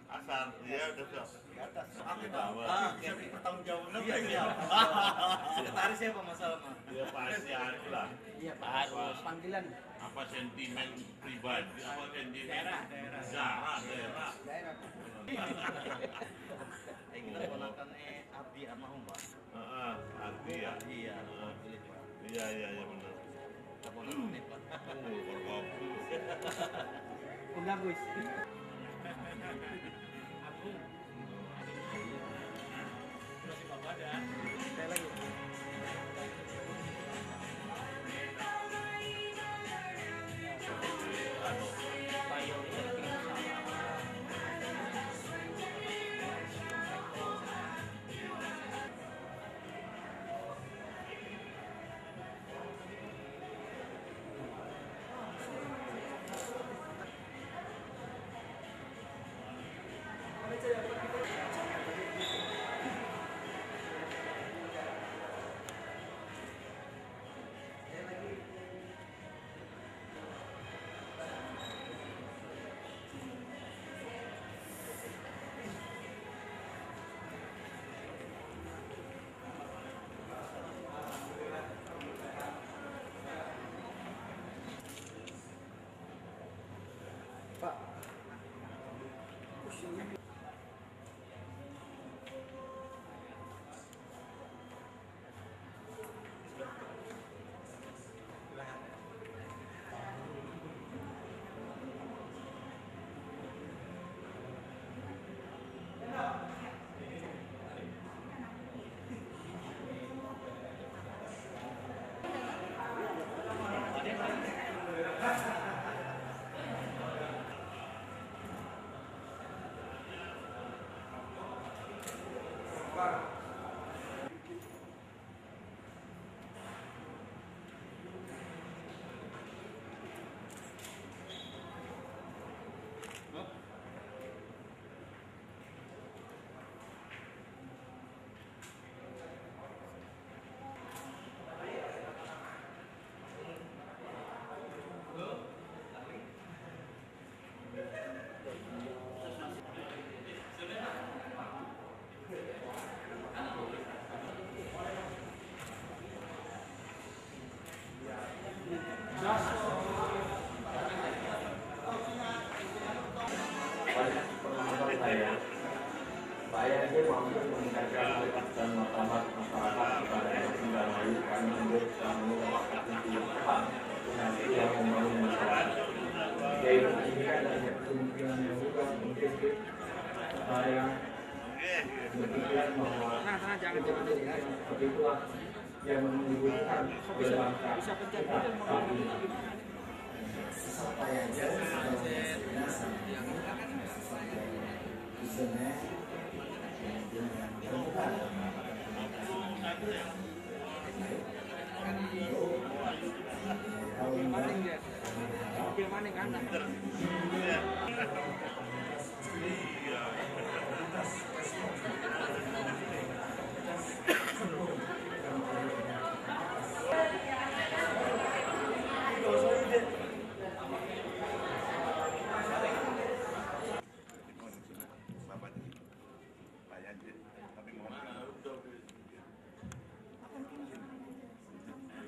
Asal dia udah siap. Di atas. Aku tahu. Bertanggung jawab. Iya. Sekretaris siapa masalah mah? Dia pasti aku lah. Iya Pak, harus panggilan Apa sentimen pribadi, apa sentimen Daerah. daerah. daerah. Kita ponakan Abdi almarhum Pak. Arti ya. Iya, pilih Pak. Iya benar. Kita ponakan Pak. Berkopi. Penggagus. Saya lagi. Pak. Saya ini mampu meningkatkan kualitas dan martabat masyarakat kepada yang tinggal lain kami hidup dan mengucapkan kehidupan nanti yang membangun masyarakat yaitu pendidikan dan kepemimpinan yang juga mungkin saya berpikiran bahwa seperti itulah yang menunjukkan bangsa kita saat ini. Saya Mobil maning kan?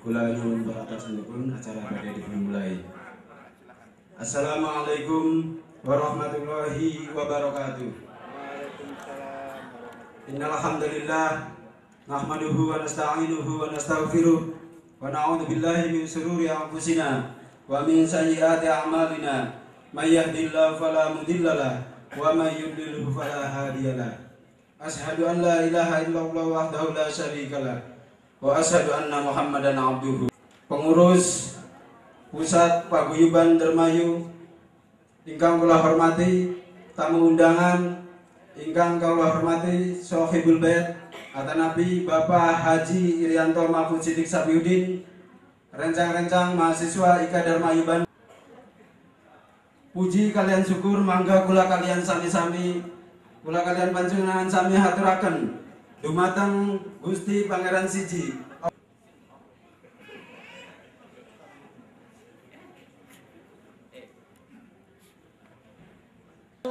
Kula nyuwun barakallahu acara pada dimulai. Assalamualaikum warahmatullahi wabarakatuh. Innal hamdalillah nahmaduhu wa nasta'inuhu wa nastaghfiruh wa na'udzu billahi min shururi anfusina wa min sayyiati a'malina. May yahdihillahu fala mudhillalah wa may yudlil fala hadiyalah. Asyhadu an la ilaha illallah wahdahu la syarikalah wa asyhadu anna Muhammadan abduhu. Pengurus Pusat Paguyuban Dermayu ingkang kula hormati, tamu undangan ingkang kula hormati, Sohibul Bait Atanabi Bapak Haji Irianto Mahfud Siddiq Sabiuddin, rencang-rencang mahasiswa IKA Dermayuban. Puji kalian syukur mangga kula kalian sami-sami, kula kalian panjenengan sami haturaken dumateng Gusti Pangeran Siji.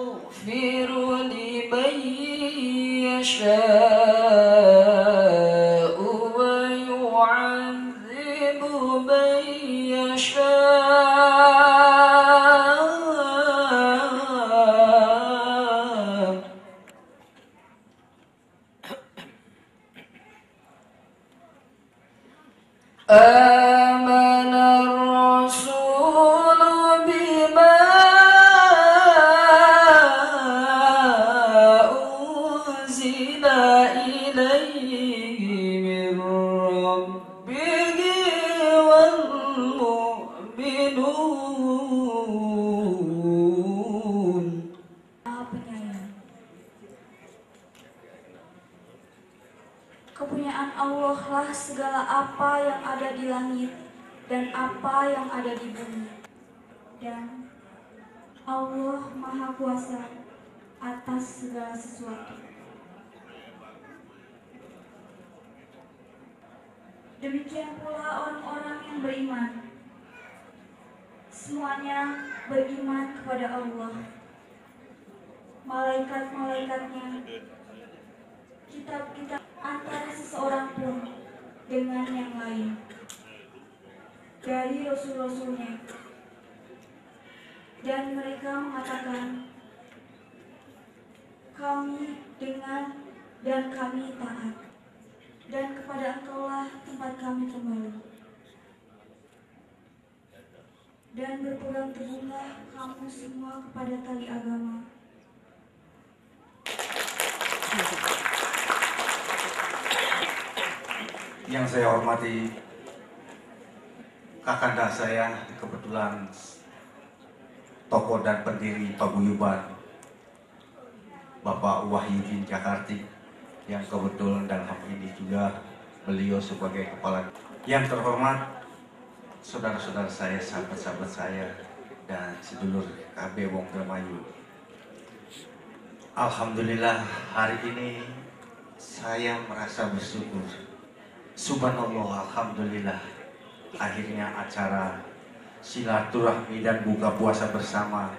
يغفر لمن يشاء ويعذب من يشاء. آمن الرسول بما أنزل إليه من ربه والمؤمنون. Kepunyaan Allah lah segala apa yang ada di langit dan apa yang ada di bumi. Dan Allah Maha Kuasa atas segala sesuatu. Demikian pula orang-orang yang beriman. Semuanya beriman kepada Allah, malaikat-malaikatnya, kitab-kitab, antara seseorang pun dengan yang lain dari rasul-rasulnya, dan mereka mengatakan, kami dengan dan kami taat, dan kepada Engkaulah tempat kami kembali, dan berpegang teguhlah kamu semua kepada tali agama. Yang saya hormati kakanda saya, kebetulan tokoh dan pendiri paguyuban Bapak Wahyudin Jakarti, yang kebetulan dalam ini juga beliau sebagai kepala. Yang terhormat saudara-saudara saya, sahabat-sahabat saya, dan sedulur KB Wong Dermayu. Alhamdulillah hari ini saya merasa bersyukur. Subhanallah, alhamdulillah, akhirnya acara silaturahmi dan buka puasa bersama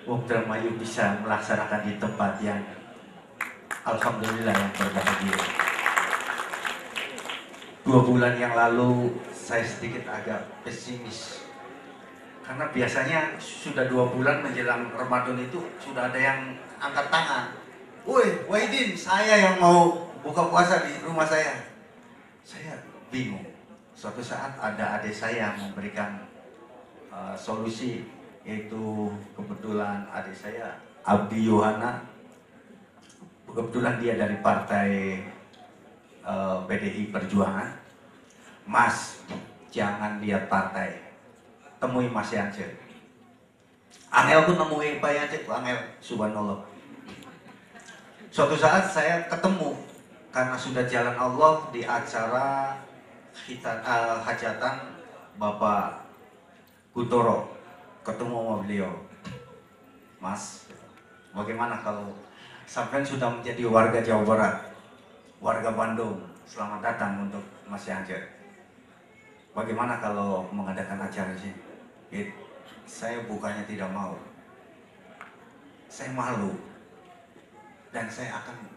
Wong Dermayu bisa melaksanakan di tempat yang alhamdulillah yang berbahagia. 2 bulan yang lalu saya sedikit agak pesimis, karena biasanya sudah 2 bulan menjelang Ramadan itu sudah ada yang angkat tangan. Woi, Wahidin, saya yang mau buka puasa di rumah saya. Saya bingung. Suatu saat ada adik saya yang memberikan solusi, yaitu kebetulan adik saya Abdi Yohana, kebetulan dia dari partai PDI Perjuangan. Mas, jangan lihat partai, temui Mas Yance. Angel pun nemui Pak Yance, Angel, subhanallah. Suatu saat saya ketemu, karena sudah jalan Allah di acara hajatan Bapak Kutoro, ketemu sama beliau. Mas, bagaimana kalau sampai sudah menjadi warga Jawa Barat, warga Bandung, selamat datang untuk Mas Yance. Bagaimana kalau mengadakan acara di sini? Saya bukannya tidak mau, saya malu, dan saya akan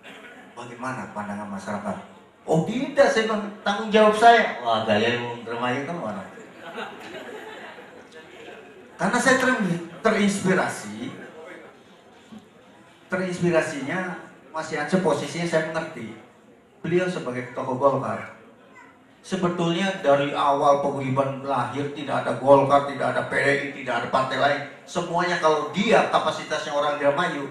bagaimana pandangan masyarakat. Oh tidak, saya tanggung jawab saya. Wah, gaya Wong Dermayu kan mana? Karena saya terinspirasinya Mas Yance, posisinya saya mengerti. Beliau sebagai tokoh Golkar. Sebetulnya dari awal paguyuban lahir tidak ada Golkar, tidak ada PDI, tidak ada partai lain. Semuanya kalau dia kapasitasnya orang Dermayu,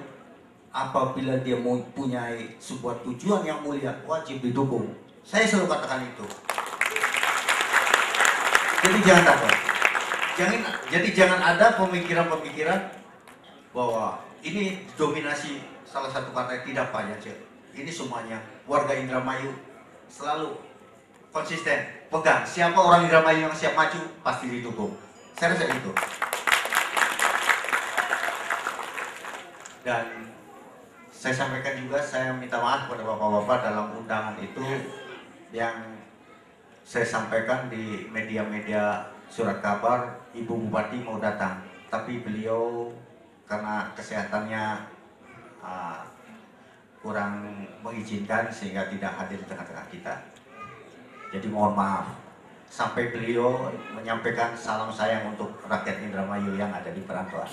apabila dia mempunyai sebuah tujuan yang mulia, wajib didukung. Saya selalu katakan itu. Jadi jangan takut. Jangan ada pemikiran-pemikiran bahwa ini dominasi salah satu partai. Tidak, Pak Yance. Ini semuanya warga Indramayu selalu konsisten, pegang. Siapa orang Indramayu yang siap maju, pasti didukung. Saya rasa itu. Dan saya sampaikan juga, saya minta maaf kepada bapak-bapak dalam undangan itu yang saya sampaikan di media-media surat kabar, Ibu Bupati mau datang, tapi beliau karena kesehatannya kurang mengizinkan sehingga tidak hadir di tengah-tengah kita. Jadi mohon maaf. Sampai beliau menyampaikan salam sayang untuk rakyat Indramayu yang ada di perantauan.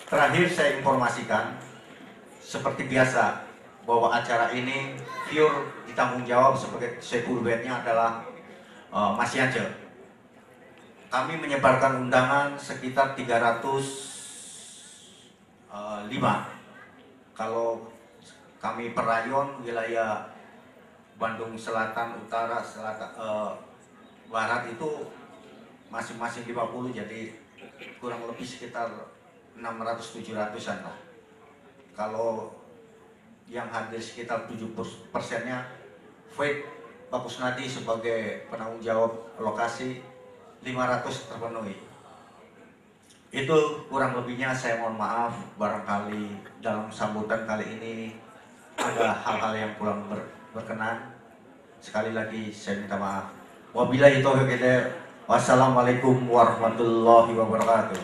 Terakhir saya informasikan, seperti biasa, bahwa acara ini pure ditanggung jawab sebagai Sekul Bednya adalah Mas Yance. Kami menyebarkan undangan sekitar 305. Kalau kami per rayon wilayah Bandung Selatan, Utara, Selatan, Barat itu masing-masing 50, jadi kurang lebih sekitar 600-700an lah. Kalau yang hadir sekitar 70%-nya Faith Pak Kusnadi sebagai penanggung jawab lokasi 500 terpenuhi. Itu kurang lebihnya, saya mohon maaf barangkali dalam sambutan kali ini ada hal-hal yang kurang berkenan. Sekali lagi saya minta maaf. Wabillahi taufiq hidayah. Wassalamualaikum warahmatullahi wabarakatuh.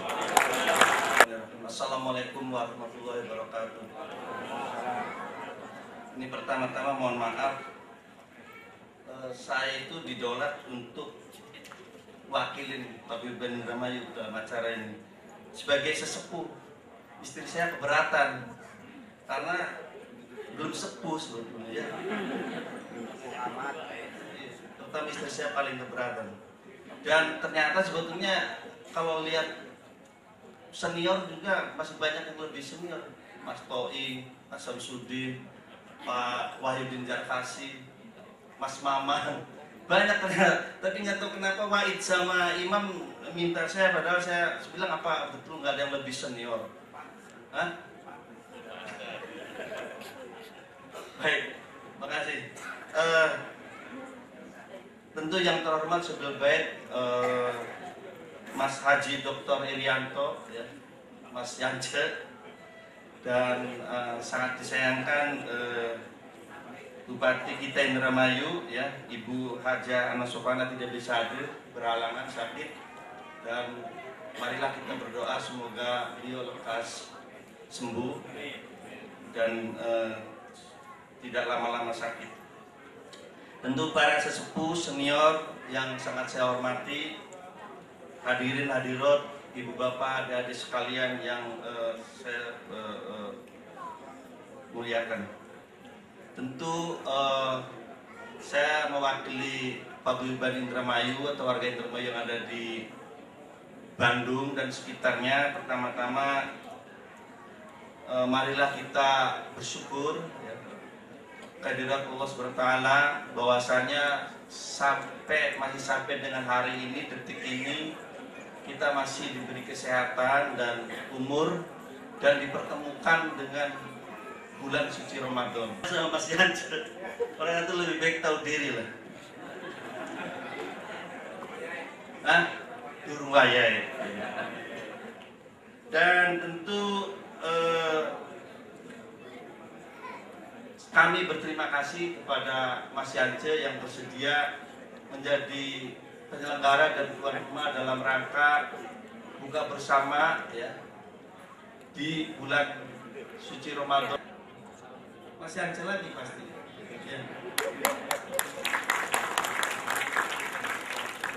Assalamualaikum warahmatullahi wabarakatuh. Ini pertama-tama mohon maaf, saya itu didolat untuk wakilin Paguyuban Indramayu dalam acara ini sebagai sesepuh. Istri saya keberatan karena belum sepuh sebetulnya, terutama istri saya paling keberatan. Dan ternyata sebetulnya kalau lihat senior juga masih banyak yang lebih senior. Mas Toing, Mas Samsudin, Pak Wahyudin Jarkasi, Mas Mamang, banyak ternyata. Tapi nggak tahu kenapa Wahid sama Imam minta saya, padahal saya bilang apa betul nggak ada yang lebih senior. Hah? Baik, makasih. Tentu yang terhormat Sebil Bait, Mas Haji Dr. Irianto, ya, Mas Yance, dan sangat disayangkan Bupati kita Indramayu, ya, Ibu Haja Ana Sofana tidak bisa hadir, berhalangan sakit, dan marilah kita berdoa semoga beliau lekas sembuh dan tidak lama-lama sakit. Tentu para sesepuh senior yang sangat saya hormati, hadirin hadirat, ibu bapak, adik-adik sekalian yang saya muliakan. Tentu saya mewakili Paguyuban Indramayu atau warga Indramayu yang ada di Bandung dan sekitarnya. Pertama-tama marilah kita bersyukur, ya, kehadirat Allah SWT bahwasanya masih sampai dengan hari ini, detik ini, kita masih diberi kesehatan dan umur dan dipertemukan dengan bulan suci Ramadan. Sama Mas Yance, orang itu lebih baik tahu diri lah. Hah? Durung wayai. Dan tentu kami berterima kasih kepada Mas Yance yang bersedia menjadi penyelenggara dan tuan rumah dalam rangka buka bersama, ya, di bulan suci Ramadan. Mas Yance lagi pasti, ya.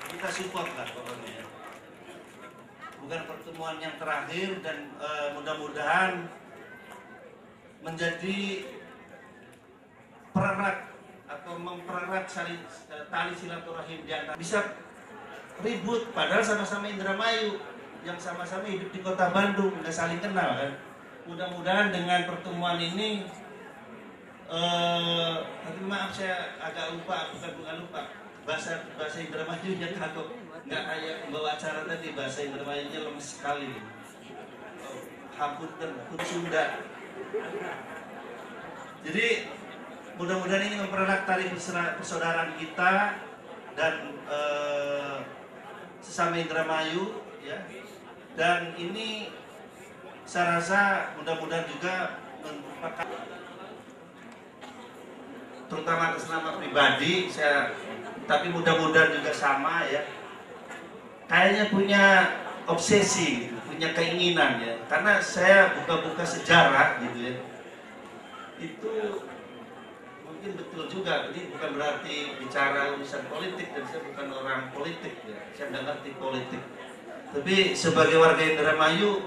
Kita support lah pokoknya, ya. Bukan pertemuan yang terakhir dan mudah-mudahan menjadi pererat atau mempererat tali silaturahim di antara. Bisa ribut padahal sama-sama Indramayu, yang sama-sama hidup di kota Bandung, nggak saling kenal kan. Mudah-mudahan dengan pertemuan ini, tapi maaf saya agak lupa, bukan lupa bahasa Indramayu nya kagok, nggak kayak membawa acara tadi, bahasa Indramayunya lemes sekali. Hapunten, Sunda. Jadi mudah-mudahan ini mempererat tali persaudaraan kita dan sesama Indramayu, ya. Dan ini saya rasa mudah-mudahan juga merupakan, terutama atas nama pribadi saya, tapi mudah-mudahan juga sama, ya. Kayaknya punya obsesi, gitu, punya keinginan ya. Karena saya buka-buka sejarah gitu ya. Itu mungkin betul juga. Ini bukan berarti bicara urusan politik dan saya bukan orang politik ya. Saya nggak ngerti politik. Tapi sebagai warga Indramayu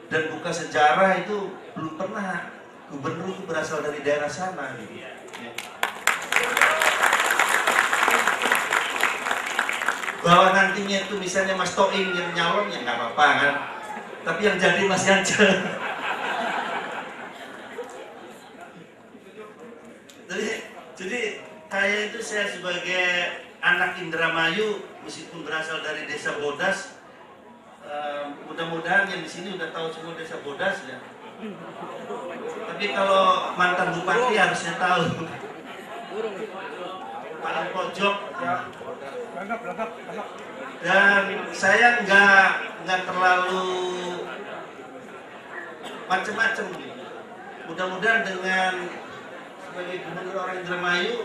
dan buka sejarah itu belum pernah gubernur itu berasal dari daerah sana gitu. Ya. Bahwa nantinya itu misalnya Mas Toing yang nyalon ya nggak apa-apa kan, tapi yang jadi Mas Yance. jadi kayak itu saya sebagai anak Indramayu meskipun berasal dari desa Bodas, mudah-mudahan yang di sini udah tahu semua desa Bodas ya. Tapi kalau mantan bupati harusnya tahu. Paling pojok ya. Dan saya nggak terlalu macam-macam gitu. Mudah-mudahan dengan sebagai gubernur orang Indramayu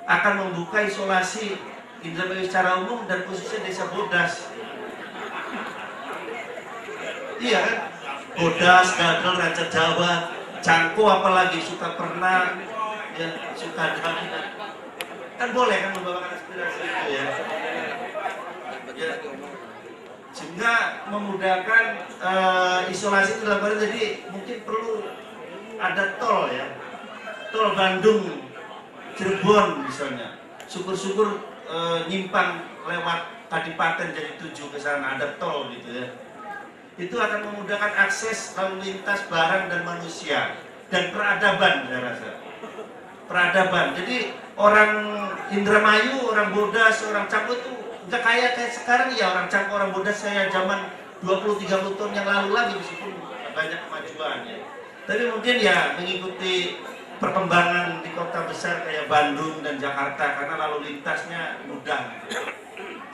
akan membuka isolasi Indramayu secara umum dan khususnya desa Bodas. Iya kan? Bodas, Gadel, Raja Jawa, Cangko apalagi suka pernah ya suka ada. Kan boleh kan membawakan aspirasi itu ya. Sehingga memudahkan isolasi dilakukan. Jadi mungkin perlu ada tol ya, tol Bandung Cirebon misalnya. Syukur-syukur nyimpang lewat Kadipaten jadi 7 ke sana ada tol gitu ya. Itu akan memudahkan akses lalu lintas barang dan manusia dan peradaban saya rasa. Peradaban. Jadi orang Indramayu, orang Bodas, orang Cangko itu nggak kayak sekarang ya. Orang Cangko, orang Bodas saya zaman 20-30 tahun yang lalu lagi meskipun banyak kemajuan ya. Tapi mungkin ya mengikuti perkembangan di kota besar kayak Bandung dan Jakarta karena lalu lintasnya mudah.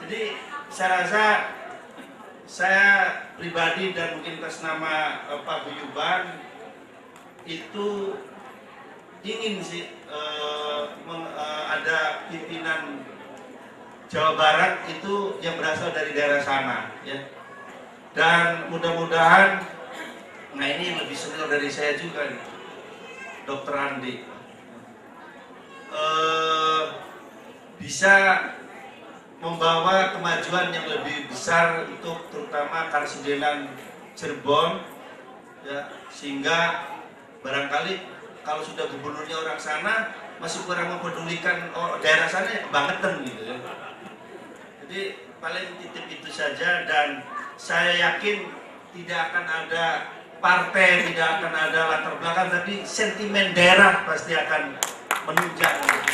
Jadi saya rasa saya pribadi dan mungkin atas nama Pak Guyuban itu ingin sih ada pimpinan Jawa Barat itu yang berasal dari daerah sana ya. Dan mudah-mudahan, nah ini lebih senior dari saya juga nih, Dr. Andi bisa membawa kemajuan yang lebih besar untuk terutama Karsidenan Cirebon ya, sehingga barangkali kalau sudah gubernurnya orang sana masih kurang mempedulikan daerah sana ya kebangetan gitu ya. Jadi paling titip itu saja dan saya yakin tidak akan ada partai, tidak akan ada latar belakang, tapi sentimen daerah pasti akan menunjang gitu.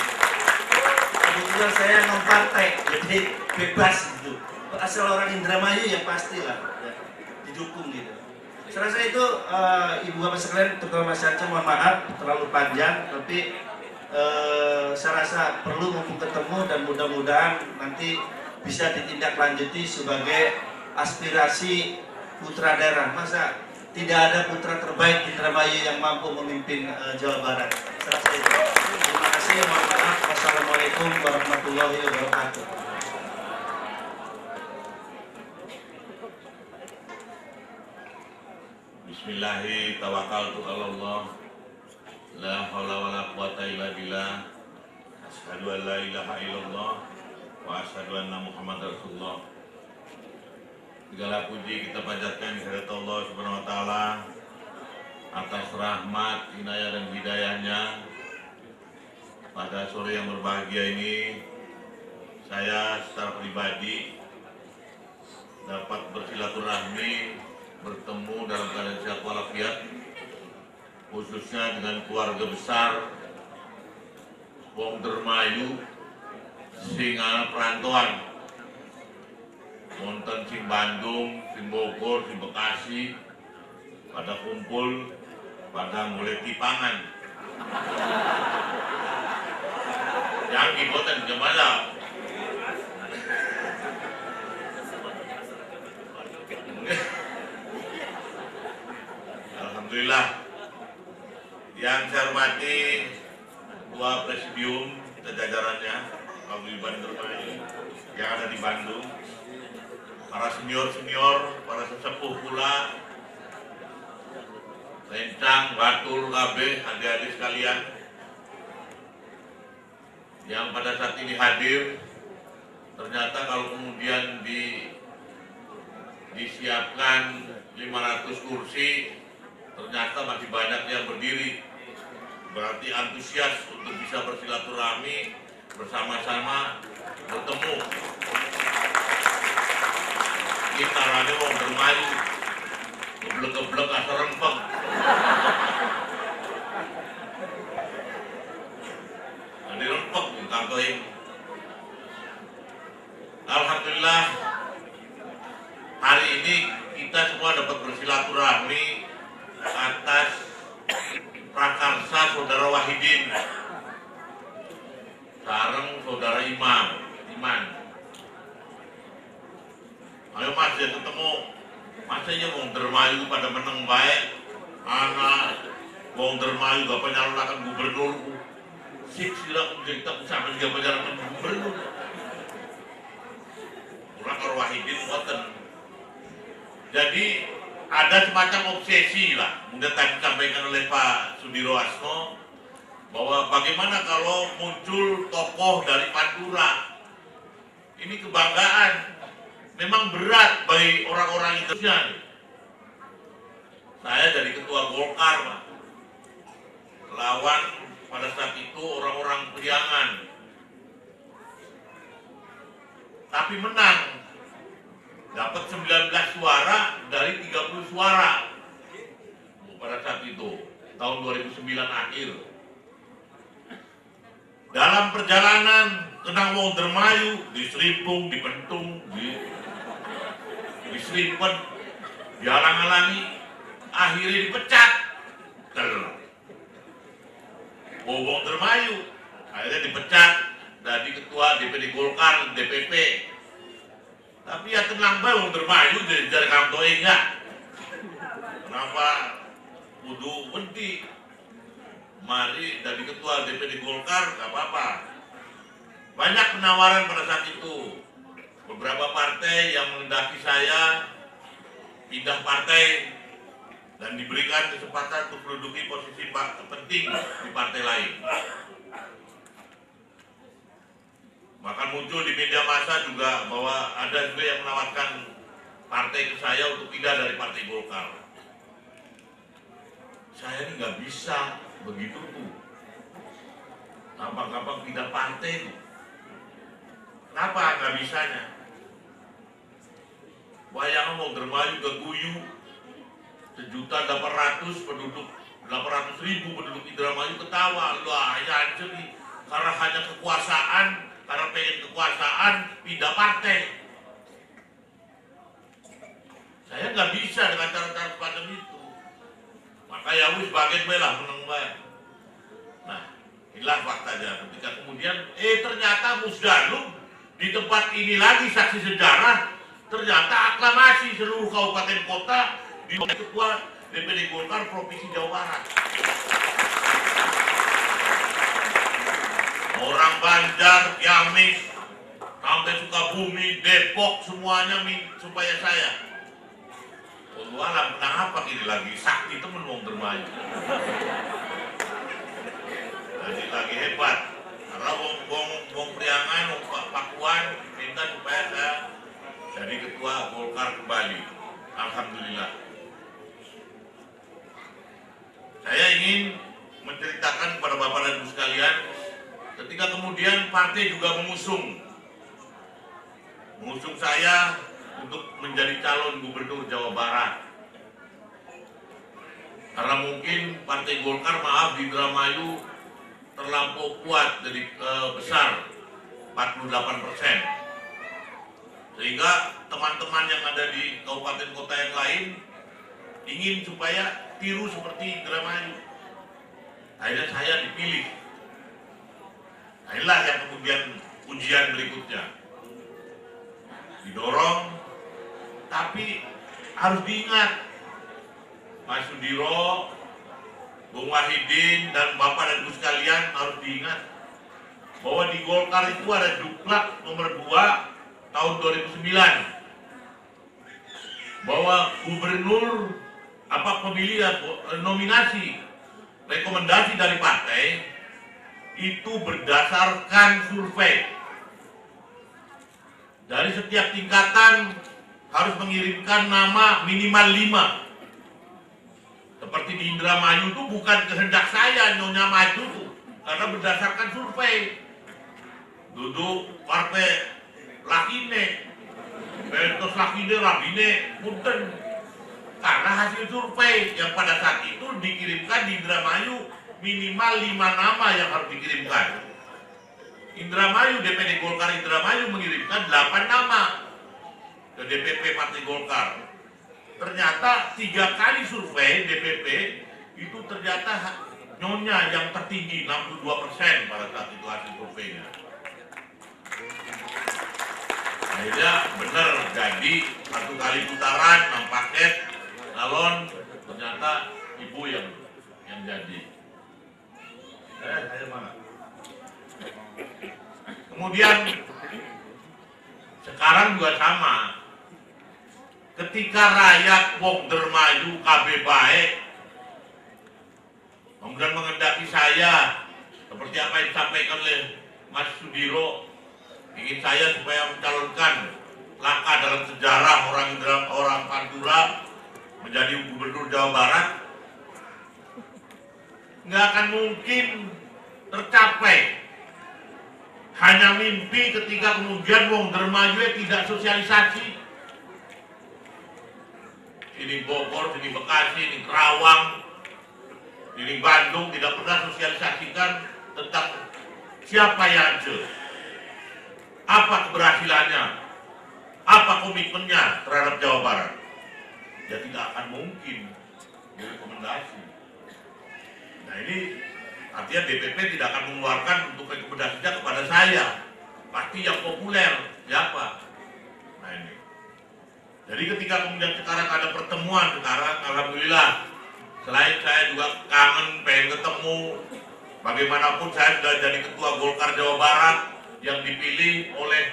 Kebetulan saya non partai, jadi bebas gitu. Asal orang Indramayu ya pastilah ya, didukung gitu. Saya rasa itu Ibu Bapak sekalian, terutama Mas Yance, mohon maaf terlalu panjang, tapi saya rasa perlu untuk ketemu dan mudah-mudahan nanti bisa ditindaklanjuti sebagai aspirasi putra daerah. Masa tidak ada putra terbaik di Indramayu yang mampu memimpin Jawa Barat. Saya rasa itu. Terima kasih, mohon maaf. Wassalamualaikum warahmatullahi wabarakatuh. Bismillahi tawakkaltu 'ala Allah. La haula wala quwata illa billah. Asyhadu an la ilaha illallah wa asyhadu anna Muhammadar Rasulullah. Segala puji kita panjatkan kehadirat Allah Subhanahu wa taala atas rahmat, inayah dan hidayahnya. Pada sore yang berbahagia ini saya secara pribadi dapat bersilaturahmi, bertemu dalam keadaan sehat walafiat, khususnya dengan keluarga besar wong Dermayu sing ana perantauan wonten sing Bandung, sing Bogor, sing Bekasi pada kumpul pada mulai tipangan yang ibutan gimana? Alhamdulillah. Yang saya hormati Ketua Presidium dan jajarannya, Pak Guyuban Dermayu yang ada di Bandung, para senior-senior, para sesepuh pula, Rencang, Batul, KB, adik-adik sekalian yang pada saat ini hadir. Ternyata kalau kemudian disiapkan 500 kursi, ternyata masih banyak yang berdiri. Berarti antusias untuk bisa bersilaturahmi bersama-sama bertemu. Kita rame mau bermain, keblek-keblek asal rempeng. Ini rempeng di kantor ini. Alhamdulillah hari ini kita semua dapat bersilaturahmi atas prakarsa saudara Wahidin sareng saudara Iman. Ayo mas ya ketemu. Masa ya wong Dermayu pada menang baik. Anak wong Dermayu gak penyalahkan gubernur. Sik sila kita sama juga penyalahkan gubernur. Kurang kalau Wahidin ngoten. Jadi ada semacam obsesi lah. Mungkin tadi disampaikan oleh Pak Sudiro Asno bahwa bagaimana kalau muncul tokoh dari Pantura. Ini kebanggaan. Memang berat bagi orang-orang Indonesia. Saya dari ketua Golkar, Pak. Lawan pada saat itu orang-orang Priangan. Tapi menang. Dapat 19 suara dari 30 suara. Pada saat itu, tahun 2009 akhir. Dalam perjalanan kenang wong Dermayu, diserimpung, dipentung, diseripet, dihalang-halangi, akhirnya dipecat. Wong Dermayu akhirnya dipecat dari ketua DPD Golkar, DPP. Tapi ya tenang bae wong Dermayu dari kantor enggak. Kenapa kudu wenti? Mari dari ketua DPD Golkar gak apa-apa. Banyak penawaran pada saat itu. Beberapa partai yang menghendaki saya pindah partai dan diberikan kesempatan untuk menduduki posisi penting di partai lain. Bahkan muncul di media massa juga bahwa ada juga yang menawarkan partai ke saya untuk pindah dari partai Golkar. Saya ini nggak bisa begitu tuh. Gampang-gampang pindah partai tuh. Kenapa nggak bisanya? Bayangkan mau Dermayu ke Guyu 1.800.000 penduduk, 800.000 penduduk Indramayu ketawa. Lah ya anjir nih, karena hanya kekuasaan, karena pengen kekuasaan pindah partai. Saya nggak bisa dengan cara-cara semacam itu. Maka ya wis bagian belah menang baik. Nah, inilah faktanya. Ketika kemudian ternyata Musdalung di tempat ini lagi saksi sejarah, ternyata aklamasi seluruh kabupaten kota di ketua DPD Golkar Provinsi Jawa Barat. Orang Banjar, Ciamis, sampai Sukabumi, Depok semuanya supaya saya. Walah, menang apa ini lagi? Sakti temen wong Dermayu. Jadi lagi hebat. Karena wong Priangan, wong Pakuan minta supaya saya jadi ketua Golkar kembali. Alhamdulillah. Saya ingin menceritakan kepada Bapak dan Ibu sekalian, ketika kemudian partai juga mengusung saya untuk menjadi calon gubernur Jawa Barat. Karena mungkin partai Golkar, maaf, di Indramayu terlampau kuat, jadi besar, 48%. Sehingga teman-teman yang ada di kabupaten kota yang lain ingin supaya tiru seperti Indramayu. Akhirnya saya dipilih. Nah, inilah yang kemudian ujian berikutnya. Didorong, tapi harus diingat, Mas Sudiro, Bung Wahidin, dan Bapak dan Ibu sekalian harus diingat bahwa di Golkar itu ada juklak nomor 2 tahun 2009 bahwa gubernur pemilihan nominasi rekomendasi dari partai itu berdasarkan survei. Dari setiap tingkatan harus mengirimkan nama minimal 5. Seperti di Indramayu itu bukan kehendak saya nyonya maju tuh, karena berdasarkan survei. Duduk partai Lakine, Bentos Lakine, Rabine, Punten. Karena hasil survei yang pada saat itu dikirimkan di Indramayu minimal 5 nama yang harus dikirimkan. Indramayu, DPD Golkar Indramayu mengirimkan 8 nama ke DPP Partai Golkar. Ternyata 3 kali survei DPP itu ternyata nyonya yang tertinggi 62% pada saat itu hasil surveinya. Akhirnya benar jadi 1 kali putaran 6 paket calon, ternyata ibu yang jadi. Saya mana? Kemudian sekarang juga sama. Ketika rakyat wong dermayu KB baik, kemudian mengendaki saya seperti apa yang disampaikan oleh Mas Sudiro, ingin saya supaya mencalonkan langkah dalam sejarah orang Pantura menjadi gubernur Jawa Barat, nggak akan mungkin tercapai. Hanya mimpi ketika kemudian wong dermayu tidak sosialisasi. Ini Bogor, ini Bekasi, ini Kerawang, ini Bandung tidak pernah sosialisasikan tentang siapa Yance, apa keberhasilannya, apa komitmennya terhadap Jawa Barat. Ya tidak akan mungkin direkomendasi. Nah ini artinya DPP tidak akan mengeluarkan untuk rekomendasinya kepada saya. Pasti yang populer siapa? Nah ini. Jadi ketika kemudian sekarang ada pertemuan sekarang, alhamdulillah. Selain saya juga kangen, pengen ketemu. Bagaimanapun saya sudah jadi ketua Golkar Jawa Barat yang dipilih oleh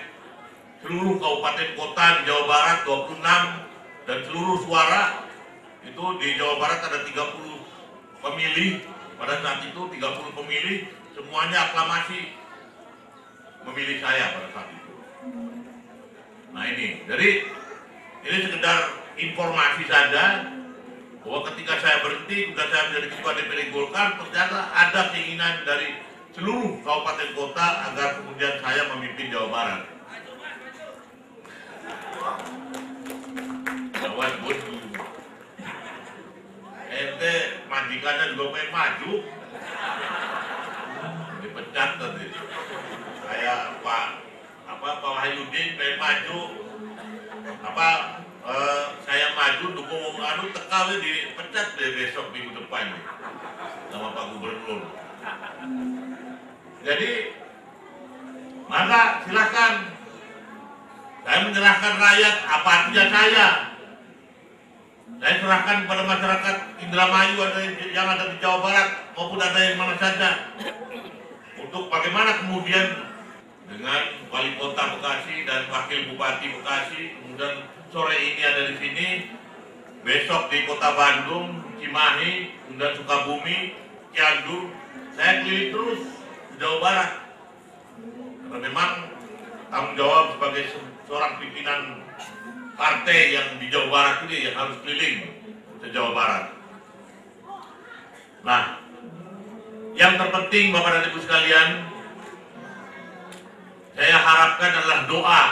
seluruh kabupaten kota di Jawa Barat 26 dan seluruh suara itu di Jawa Barat ada 30 pemilih. Pada saat itu 30 pemilih semuanya aklamasi memilih saya pada saat itu. Nah ini, jadi ini sekedar informasi saja bahwa ketika saya berhenti, ketika saya menjadi ketua DPD Golkar, ternyata ada keinginan dari seluruh kabupaten kota agar kemudian saya memimpin Jawa Barat. Awas bodoh. Ente majikannya juga pengen maju, dipecat tadi. Kayak Pak Wahyudin pengen maju, saya maju dukung tekawe dipecat deh besok minggu depan sama Pak Gubernur. Jadi maka silakan saya menyerahkan rakyat apa artinya saya. Saya serahkan kepada masyarakat Indramayu yang ada di Jawa Barat maupun ada yang mana saja untuk bagaimana kemudian dengan Wali Kota Bekasi dan Wakil Bupati Bekasi, kemudian sore ini ada di sini, besok di Kota Bandung, Cimahi, kemudian Sukabumi, Cianjur, saya keliling terus di Jawa Barat karena memang tanggung jawab sebagai seorang pimpinan partai yang di Jawa Barat ini yang harus keliling ke Jawa Barat. Nah, yang terpenting Bapak dan Ibu sekalian, saya harapkan adalah doa,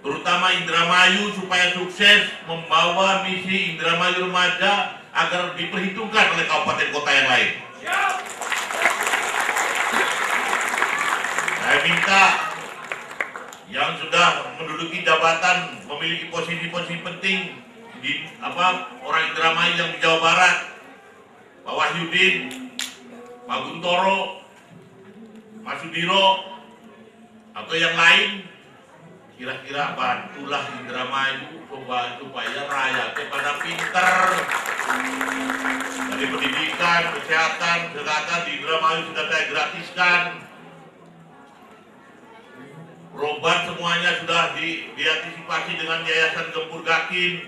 terutama Indramayu supaya sukses membawa misi Indramayu Remaja agar diperhitungkan oleh kabupaten kota yang lain. Saya minta yang sudah menduduki jabatan, memiliki posisi-posisi penting di orang Indramayu yang di Jawa Barat, Pak Wahyudin, Pak Guntoro, Mas Sudiro, atau yang lain, kira-kira bantulah Indramayu supaya rakyatnya pada pinter. Dari pendidikan, kesehatan di Indramayu sudah saya gratiskan. beban semuanya sudah diantisipasi dengan Yayasan Gempur Gakin,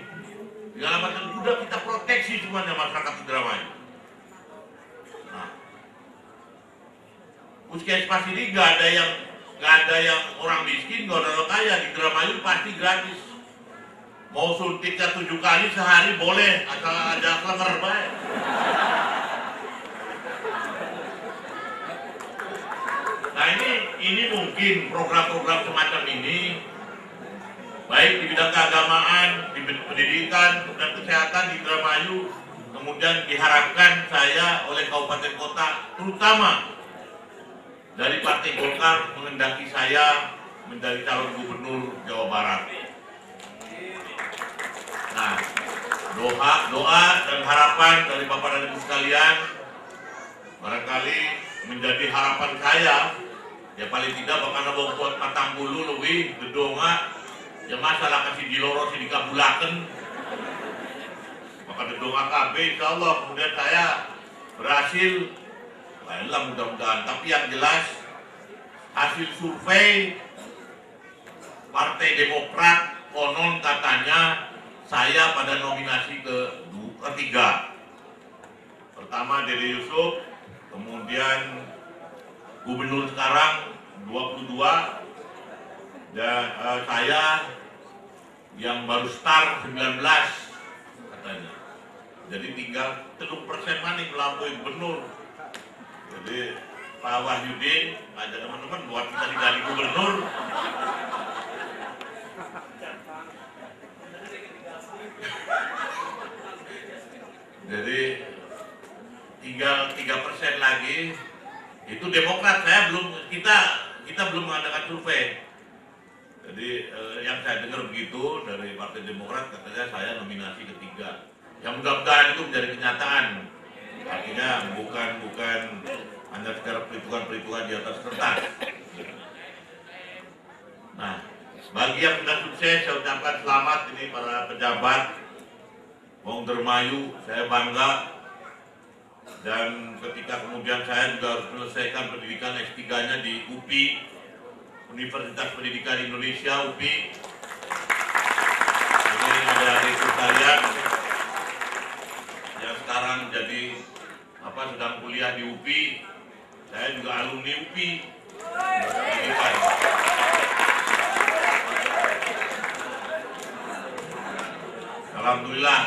segala macam sudah kita proteksi semuanya masyarakat Indramayu. Nah, puskesmas ini nggak ada yang orang miskin, nggak ada orang kaya. Di Indramayu pasti gratis. Mau suntiknya 7 kali sehari boleh, asal ada klenger baik. Nah ini mungkin program-program semacam ini baik di bidang keagamaan, di pendidikan, dan kesehatan di Indramayu, kemudian diharapkan saya oleh kabupaten kota, terutama dari Partai Golkar mengendaki saya menjadi calon gubernur Jawa Barat. Nah, doa dan harapan dari Bapak dan Ibu sekalian barangkali menjadi harapan saya. Ya paling tidak bakal buat matang bulu lebih gedonga ya masalah kasih dilorosi dikabulaken maka gedonga KB insyaallah kemudian saya berhasil lah mudah-mudahan. Tapi yang jelas hasil survei Partai Demokrat konon katanya saya pada nominasi ketiga. Pertama Dede Yusuf, kemudian Gubernur sekarang 22, dan saya yang baru start 19 katanya. Jadi tinggal 3% maning melampaui gubernur. Jadi Pak Wahyudin, ada teman-teman buat kita jadi gubernur. Jadi tinggal 3% lagi. Itu Demokrat, kita belum mengadakan survei. Jadi yang saya dengar begitu dari Partai Demokrat katanya saya nominasi ketiga. Yang mudah-mudahan itu menjadi kenyataan. Artinya bukan hanya sekedar perhitungan-perhitungan di atas kertas. Nah, bagi yang sudah sukses saya ucapkan selamat ini para pejabat Wong Indramayu, saya bangga. Dan ketika kemudian saya juga harus menyelesaikan pendidikan S3-nya di UPI, Universitas Pendidikan Indonesia, UPI. Ini ada adik saya yang sekarang jadi sedang kuliah di UPI. Saya juga alumni UPI. Pendidikan. Alhamdulillah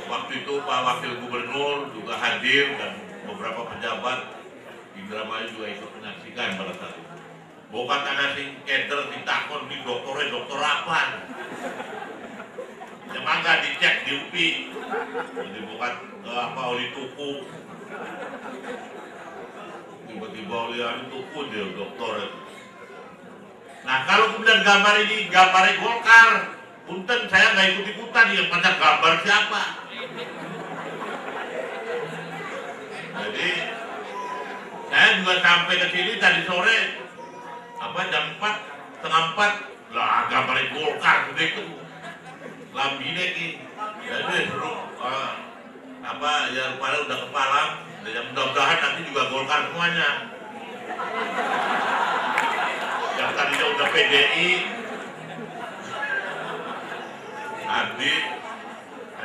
waktu itu Pak Wakil Gubernur juga hadir dan beberapa pejabat Indramayu juga ikut menyaksikan pada saat itu. Bukan ada sing keder ditakon di dokter apa. Ya mangga dicek di UPI. Jadi bukan oli tuku. Tiba-tiba oli tuku dia dokter. Nah kalau kemudian gambar ini gambarnya Golkar, punten saya nggak ikut-ikutan yang pada gambar siapa. Jadi saya juga sampai ke sini tadi sore jam 4:30 lah gambarnya Golkar gede itu lambine ki. Jadi suruh ya rupanya udah kepala dan mudah-mudahan nanti juga Golkar semuanya. Yang tadinya udah PDI nanti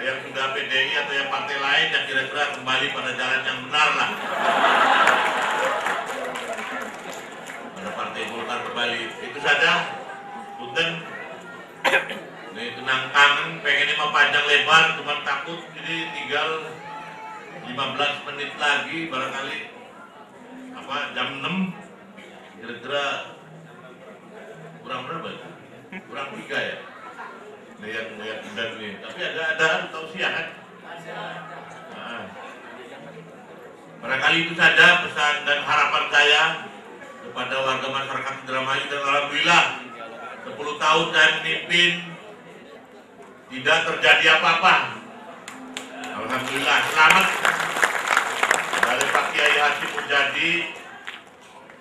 yang sudah PDI atau yang partai lain yang kira-kira kembali pada jalan yang benar lah. Pada Partai Golkar kembali. Itu saja. Punten. Ini tenang kangen, pengennya mau panjang lebar, cuma takut. Jadi tinggal 15 menit lagi barangkali jam 6 kira-kira kurang berapa? Kurang 3 ya. Yang ini, tapi ada tausiah kan? Nah, barangkali itu saja pesan dan harapan saya kepada warga masyarakat Indramayu dan alhamdulillah 10 tahun saya memimpin tidak terjadi apa-apa. Alhamdulillah selamat dari Pak Kiai Hasyim Mujadi,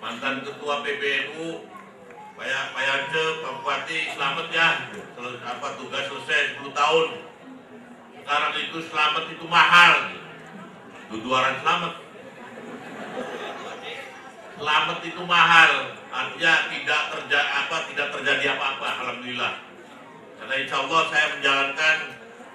mantan ketua PBNU. Pak Yance, Pak Bupati, selamat ya. Tugas selesai 10 tahun. Sekarang itu selamat itu mahal. Duduaran selamat. Selamat itu mahal. Artinya tidak terjadi apa insya Allah saya menjalankan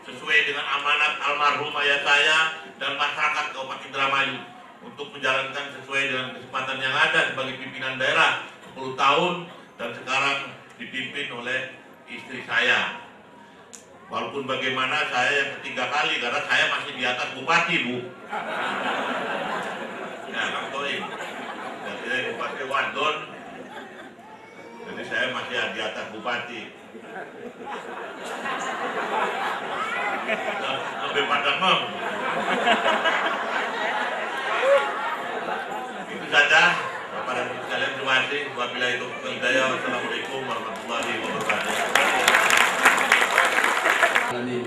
sesuai dengan amanat almarhum ayah saya dan masyarakat Kabupaten Indramayu untuk menjalankan sesuai dengan kesempatan yang ada sebagai pimpinan daerah 10 tahun dan sekarang dipimpin oleh istri saya. Walaupun bagaimana saya yang ketiga kali karena saya masih di atas bupati, Bu. Ya, Kang Toing. Jadi Bupati Wadon. Jadi saya masih di atas bupati. Sampai pada ngom. Itu saja. Bapak dan Ibu sekalian, terima kasih. Wabillahi taufiq wal hidayah. Wassalamualaikum warahmatullahi wabarakatuh. Amin.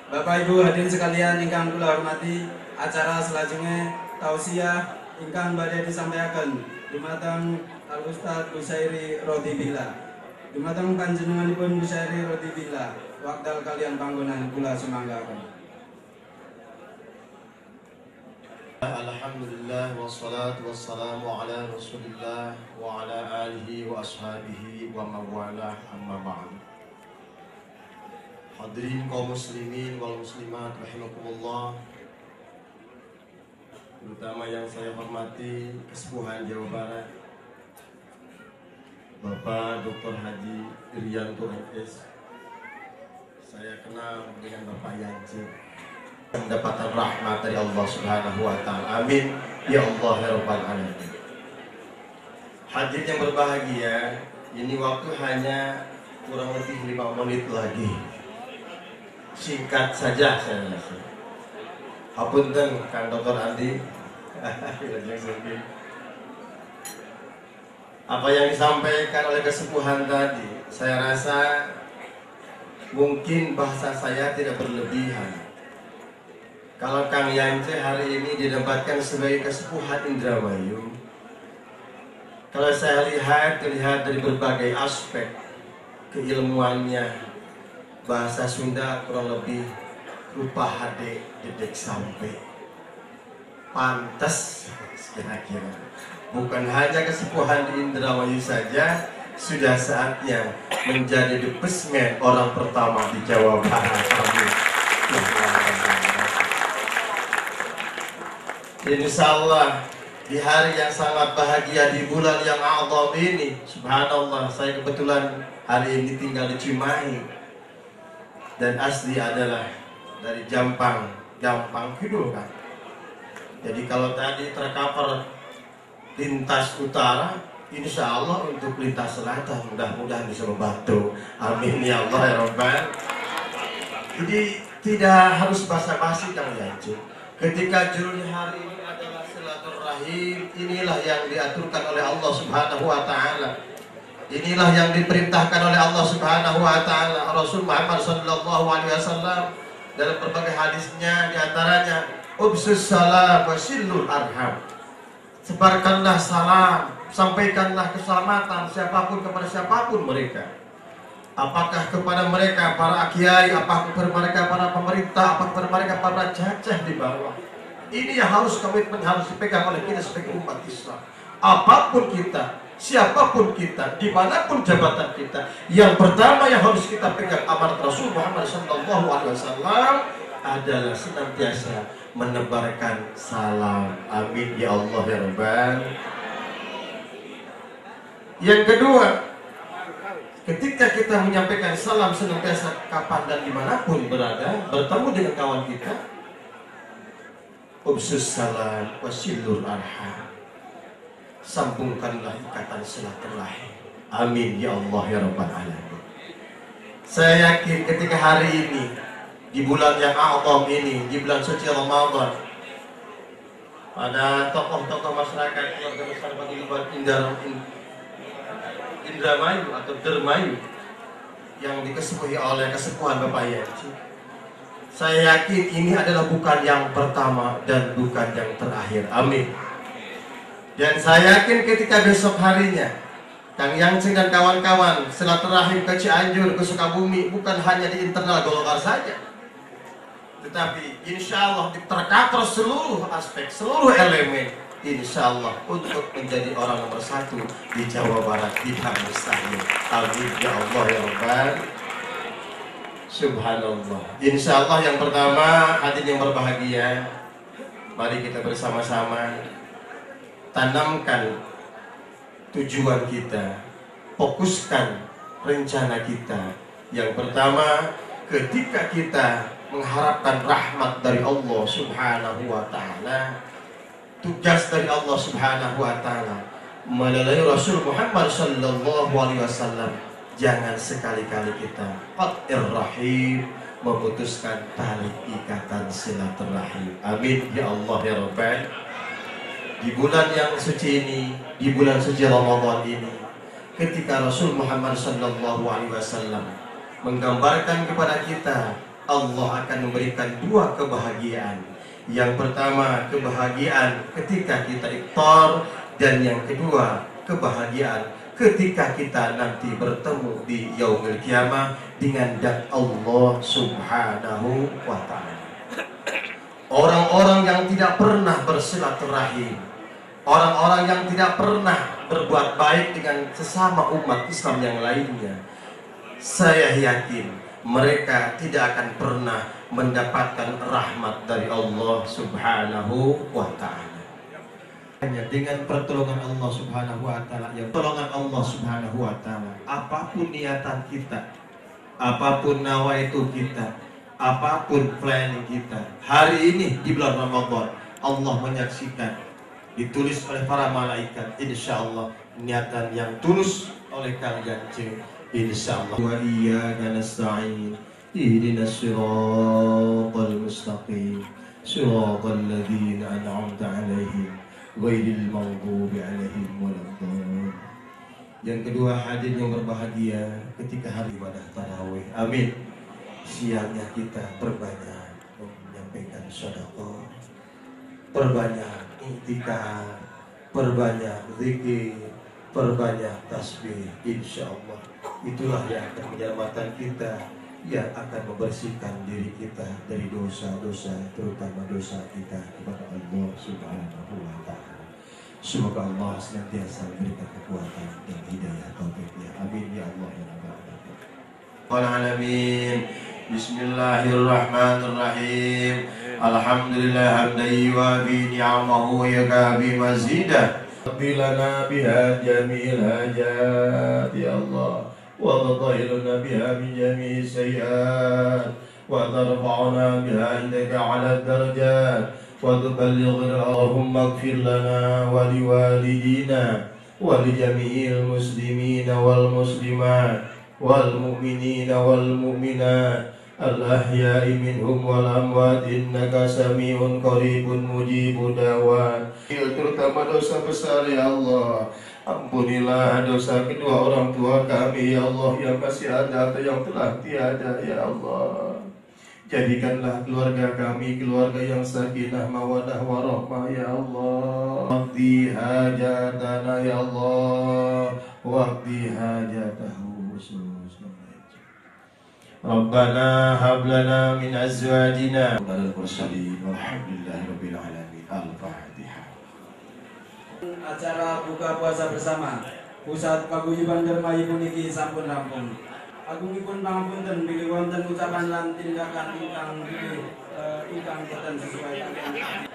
Bapak Ibu hadirin sekalian ingkang kula hormati, acara selanjutnya tausiah ingkang badhe disampaikan dumateng Al Ustaz Busairi Rodhibillah. Dumateng panjenenganipun Busairi Rodhibillah, wekdal kalian panggonan kula sumanggaken. Alhamdulillah wassalatu wassalamu ala Rasulillah wa ala alihi wa ashabihi wa mawalah amma ba'du. Hadirin kaum muslimin wal muslimat rahimakumullah, terutama yang saya hormati Kesepuhan Jawa Barat Bapak Dr. Haji Irianto MS. Saya kenal dengan Bapak Yance, mendapatkan rahmat dari Allah Subhanahu wa taala. Amin ya Allah ya rabbal alamin. Hadirin yang berbahagia, ini waktu hanya kurang lebih 5 menit lagi. Singkat saja saya rasa. Hapunten Kang Dr. Andi. Apa yang disampaikan oleh kesepuhan tadi, saya rasa mungkin bahasa saya tidak berlebihan. Kalau Kang Yance hari ini didapatkan sebagai kesepuhan Indramayu, kalau saya lihat dari berbagai aspek keilmuannya, bahasa Sunda kurang lebih rupa hade dedek sampai pantas kira-kira. Bukan hanya kesepuhan di Indramayu saja, sudah saatnya menjadi the best man orang pertama di Jawa Barat. Insya Allah di hari yang sangat bahagia, di bulan yang azam ini, subhanallah, saya kebetulan hari ini tinggal di Cimahi dan asli adalah dari Jampang Kidul kan. Jadi kalau tadi tercover lintas utara, insya Allah untuk lintas selatan mudah-mudahan bisa membantu. Amin ya Allah ya Rabbal. Jadi tidak harus basa-basi Kang Yance. Ketika judul hari ini adalah silaturahim, inilah yang diaturkan oleh Allah Subhanahu wa taala. Inilah yang diperintahkan oleh Allah Subhanahu wa taala. Rasul Muhammad sallallahu alaihi wasallam dalam berbagai hadisnya, diantaranya ubsus salam wa silul arham. Sebarkanlah salam, sampaikanlah keselamatan siapapun kepada siapapun mereka. Apakah kepada mereka para kiai, apakah kepada mereka para pemerintah, apakah kepada mereka para cacah di bawah. Ini yang harus komitmen harus dipegang oleh kita sebagai umat Islam. Apapun kita, siapapun kita, dimanapun jabatan kita, yang pertama yang harus kita pegang amanat Rasul Muhammad SAW adalah senantiasa menebarkan salam. Amin ya Allah ya Rabbal. Yang kedua, ketika kita menyampaikan salam senantiasa kapan dan dimanapun berada, bertemu dengan kawan kita, ubsus salam wasilur arham, sambungkanlah ikatan silaturahim. Amin ya Allah ya Rabbal alamin. Saya yakin ketika hari ini di bulan yang azam ini, di bulan suci Ramadan, pada tokoh-tokoh masyarakat keluarga besar Paguyuban Indramayu atau Dermayu yang dikesepuhi oleh kesepuhan Bapak Yance, saya yakin ini adalah bukan yang pertama dan bukan yang terakhir. Amin. Dan saya yakin ketika besok harinya Kang Yance dan kawan-kawan silaturahim ke Cianjur, ke Sukabumi, bukan hanya di internal Golkar saja, tetapi insya Allah tercover seluruh aspek, seluruh elemen, insya Allah untuk menjadi orang nomor 1 di Jawa Barat, tidak mustahil. Amin ya Allah ya Rabbal. Subhanallah. Insya Allah yang pertama, hadirin yang berbahagia, mari kita bersama-sama tanamkan tujuan kita, fokuskan rencana kita. Yang pertama, ketika kita mengharapkan rahmat dari Allah Subhanahu wa Ta'ala, tugas dari Allah Subhanahu wa Ta'ala melalui Rasul Muhammad sallallahu alaihi wasallam, jangan sekali-kali kita qatir rahim, memutuskan tali ikatan silaturahim. Amin ya Allah ya Rabbal. Di bulan yang suci ini, di bulan suci Ramadan ini, ketika Rasul Muhammad sallallahu alaihi wasallam menggambarkan kepada kita, Allah akan memberikan dua kebahagiaan. Yang pertama, kebahagiaan ketika kita iftar, dan yang kedua, kebahagiaan ketika kita nanti bertemu di yaumil kiamah dengan zat Allah Subhanahu wa Ta'ala. Orang-orang yang tidak pernah bersilaturahim, orang-orang yang tidak pernah berbuat baik dengan sesama umat Islam yang lainnya, saya yakin mereka tidak akan pernah mendapatkan rahmat dari Allah Subhanahu wa Ta'ala. Hanya dengan pertolongan Allah Subhanahu wa Ta'ala, yang pertolongan Allah Subhanahu wa Ta'ala, apapun niatan kita, apapun nawaitu kita, apapun planning kita, hari ini di bulan Ramadan, Allah menyaksikan, ditulis oleh para malaikat, insya Allah niatan yang tulus oleh kalian, insya Allah. Wa iyyaka nasta'in, ihdinas siratal mustaqim, siratal ladzina an'amta 'alaihim ghairil maghdubi 'alaihim waladdallin. Yang kedua, hadirin yang berbahagia, ketika hari ibadah tarawih, amin, siangnya kita perbanyak menyampaikan sedekah, perbanyak iktikaf, perbanyak zikir, perbanyak tasbih, insya Allah itulah yang akan menyelamatkan kita, yang akan membersihkan diri kita dari dosa-dosa, terutama dosa kita kepada Allah Subhanahu wa Ta'ala. Semoga Allah senantiasa memberikan kekuatan dan hidayah taufiknya. Amin ya Allah ya Rabbal alamin. Bismillahirrahmanirrahim. Alhamdulillah hamdan yuwafi ni'amahu wa yakafi mazidah. Qbilana biha jamil hajat ya Allah, wa tatahhirna biha min jami'i sayyi'at, wa tarfa'una biha indaka 'ala darajat, wa tuballighna. Allahumma ighfir lana wa liwalidina wa li jami'il muslimina wal muslimat wal mu'minina wal mu'minat al-ahya'i minhum wal amwat, innaka sami'un qaribun mujibud da'wat. Terutama dosa besar ya Allah, ampunilah dosa kedua orang tua kami ya Allah, yang masih ada atau yang telah tiada ya Allah. Jadikanlah keluarga kami keluarga yang sakinah mawadah warahmah ya Allah. Waqti hajatana ya Allah, waqti hajatahu. Rabbana hab lana min azwajina wa mursalin walhamdulillahi rabbil alamin. Al-Fatihah. Acara buka puasa bersama Pusat Paguyuban Dermayu puniki sampun rampung. Agungipun pangapunten bilih wonten ucapan lan tindakan ingkang bilih ingkang boten sesuai kaliyan.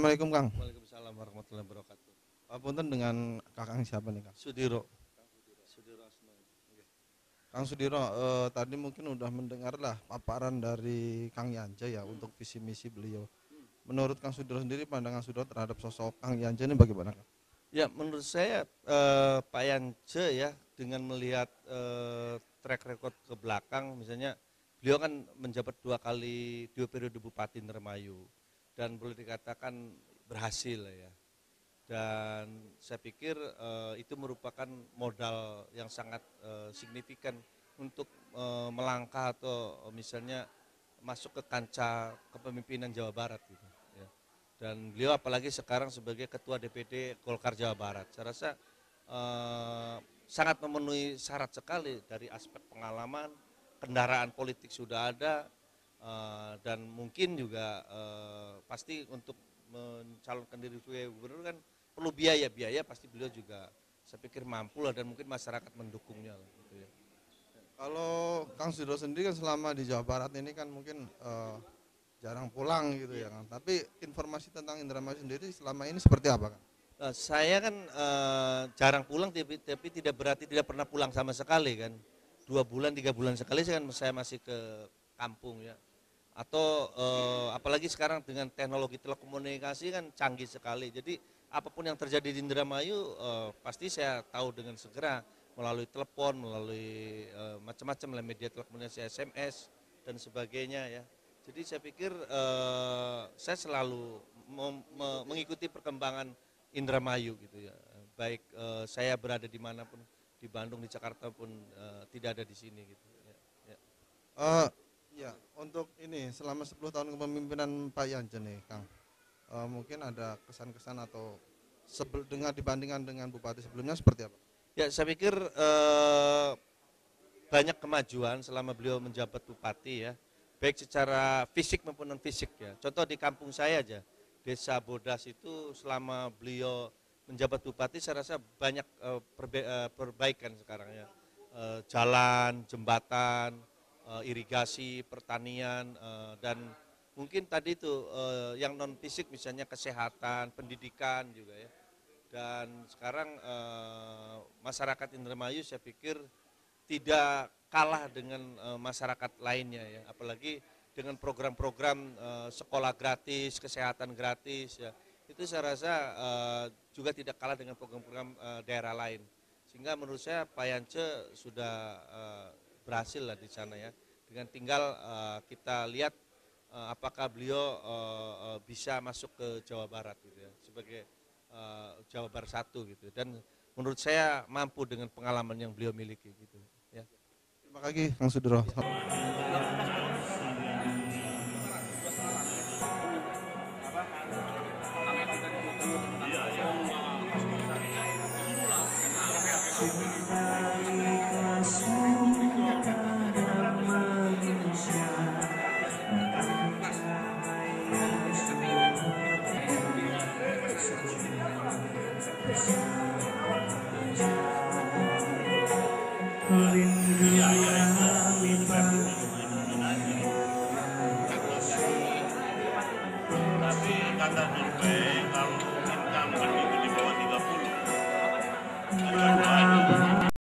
Assalamualaikum Kang. Waalaikumsalam warahmatullahi wabarakatuh. Pak Punten dengan Kakang siapa nih Kang? Sudiro. Kang Sudiro, tadi mungkin udah mendengar lah paparan dari Kang Yanja ya untuk visi misi beliau. Menurut Kang Sudiro sendiri, pandangan Sudiro terhadap sosok Kang Yanja ini bagaimana Kang? Ya menurut saya Pak Yance ya, dengan melihat track record ke belakang, misalnya beliau kan menjabat dua periode Bupati Indramayu dan boleh dikatakan berhasil ya. Dan saya pikir itu merupakan modal yang sangat signifikan untuk melangkah atau misalnya masuk ke kancah kepemimpinan Jawa Barat gitu. Ya. Dan beliau apalagi sekarang sebagai Ketua DPD Golkar Jawa Barat, saya rasa sangat memenuhi syarat sekali dari aspek pengalaman, kendaraan politik sudah ada, dan mungkin juga pasti untuk mencalonkan diri sebagai gubernur kan perlu biaya pasti beliau juga saya pikir mampu lah, dan mungkin masyarakat mendukungnya lah, gitu ya. Kalau Kang Sudro sendiri kan selama di Jawa Barat ini kan mungkin jarang pulang gitu ya Kang. Tapi informasi tentang Indramayu sendiri selama ini seperti apa Kang? Saya kan jarang pulang, tapi tidak berarti tidak pernah pulang sama sekali kan. 2 bulan, 3 bulan sekali saya masih ke kampung ya. Atau apalagi sekarang dengan teknologi telekomunikasi kan canggih sekali. Jadi apapun yang terjadi di Indramayu pasti saya tahu dengan segera melalui telepon, melalui macam-macam media telekomunikasi, SMS dan sebagainya ya. Jadi saya pikir saya selalu mengikuti perkembangan Indramayu gitu ya. Baik saya berada dimanapun, di Bandung, di Jakarta pun tidak ada di sini gitu. Ya. Ya, untuk ini selama 10 tahun kepemimpinan Pak Yance nih Kang, mungkin ada kesan-kesan atau dibandingkan dengan Bupati sebelumnya seperti apa? Ya, saya pikir banyak kemajuan selama beliau menjabat Bupati ya, baik secara fisik maupun non fisik ya. Contoh di kampung saya aja, Desa Bodas itu selama beliau menjabat Bupati saya rasa banyak perbaikan sekarang ya. Jalan, jembatan, irigasi, pertanian, dan mungkin tadi itu yang non fisik misalnya kesehatan, pendidikan juga ya. Dan sekarang masyarakat Indramayu saya pikir tidak kalah dengan masyarakat lainnya ya, apalagi dengan program-program sekolah gratis, kesehatan gratis ya, itu saya rasa juga tidak kalah dengan program-program daerah lain. Sehingga menurut saya Pak Yance sudah berhasil lah di sana ya. Dengan tinggal kita lihat apakah beliau bisa masuk ke Jawa Barat gitu ya, sebagai Jawa Barat 1 gitu. Dan menurut saya mampu dengan pengalaman yang beliau miliki gitu ya. Terima kasih Kang Sudro. Tapi kata survei kalau incumbent itu di